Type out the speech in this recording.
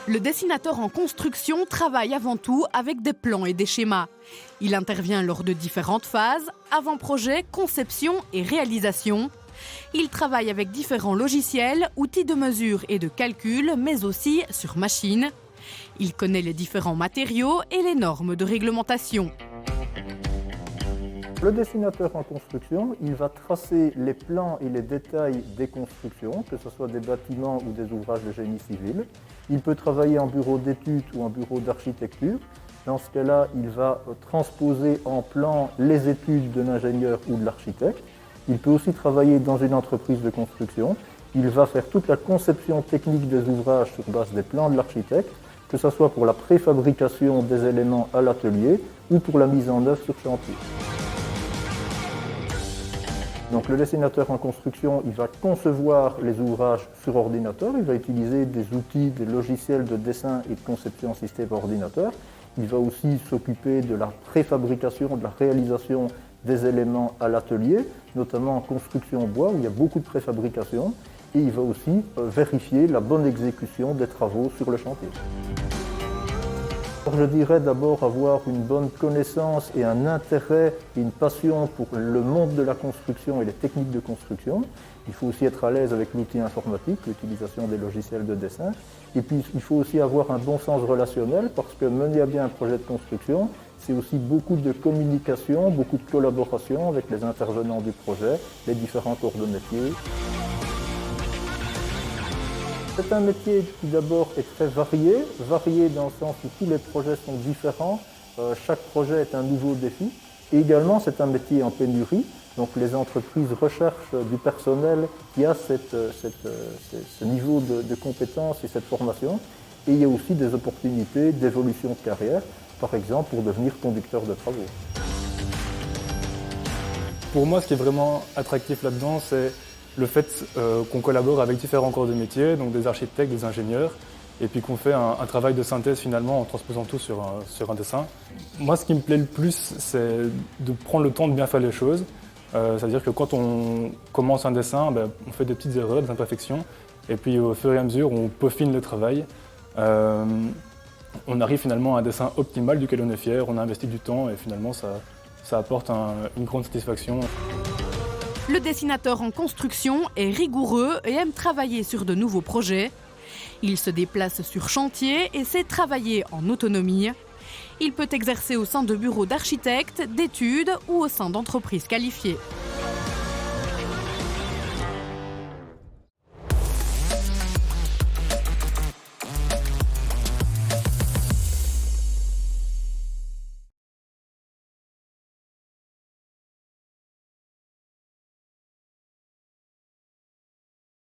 Le dessinateur en construction travaille avant tout avec des plans et des schémas. Il intervient lors de différentes phases, avant-projet, conception et réalisation. Il travaille avec différents logiciels, outils de mesure et de calcul, mais aussi sur machine. Il connaît les différents matériaux et les normes de réglementation. Le dessinateur en construction, il va tracer les plans et les détails des constructions, que ce soit des bâtiments ou des ouvrages de génie civil. Il peut travailler en bureau d'études ou en bureau d'architecture. Dans ce cas-là, il va transposer en plan les études de l'ingénieur ou de l'architecte. Il peut aussi travailler dans une entreprise de construction. Il va faire toute la conception technique des ouvrages sur base des plans de l'architecte, que ce soit pour la préfabrication des éléments à l'atelier ou pour la mise en œuvre sur chantier. Donc le dessinateur en construction, il va concevoir les ouvrages sur ordinateur, il va utiliser des outils, des logiciels de dessin et de conception système ordinateur. Il va aussi s'occuper de la préfabrication, de la réalisation des éléments à l'atelier, notamment en construction bois où il y a beaucoup de préfabrication. Et il va aussi vérifier la bonne exécution des travaux sur le chantier. Je dirais d'abord avoir une bonne connaissance et un intérêt et une passion pour le monde de la construction et les techniques de construction. Il faut aussi être à l'aise avec l'outil informatique, l'utilisation des logiciels de dessin. Et puis il faut aussi avoir un bon sens relationnel parce que mener à bien un projet de construction, c'est aussi beaucoup de communication, beaucoup de collaboration avec les intervenants du projet, les différents corps de métier. C'est un métier qui d'abord est très varié dans le sens où tous les projets sont différents, chaque projet est un nouveau défi. Et également c'est un métier en pénurie, donc les entreprises recherchent du personnel qui a ce niveau de compétences et cette formation. Et il y a aussi des opportunités d'évolution de carrière, par exemple pour devenir conducteur de travaux. Pour moi, ce qui est vraiment attractif là-dedans, c'est le fait qu'on collabore avec différents corps de métier, donc des architectes, des ingénieurs, et puis qu'on fait un travail de synthèse finalement en transposant tout sur un dessin. Moi, ce qui me plaît le plus, c'est de prendre le temps de bien faire les choses. C'est-à-dire que quand on commence un dessin, on fait des petites erreurs, des imperfections, et puis au fur et à mesure, on peaufine le travail. On arrive finalement à un dessin optimal duquel on est fier, on a investi du temps, et finalement, ça apporte une grande satisfaction. Le dessinateur en construction est rigoureux et aime travailler sur de nouveaux projets. Il se déplace sur chantier et sait travailler en autonomie. Il peut exercer au sein de bureaux d'architectes, d'études ou au sein d'entreprises qualifiées.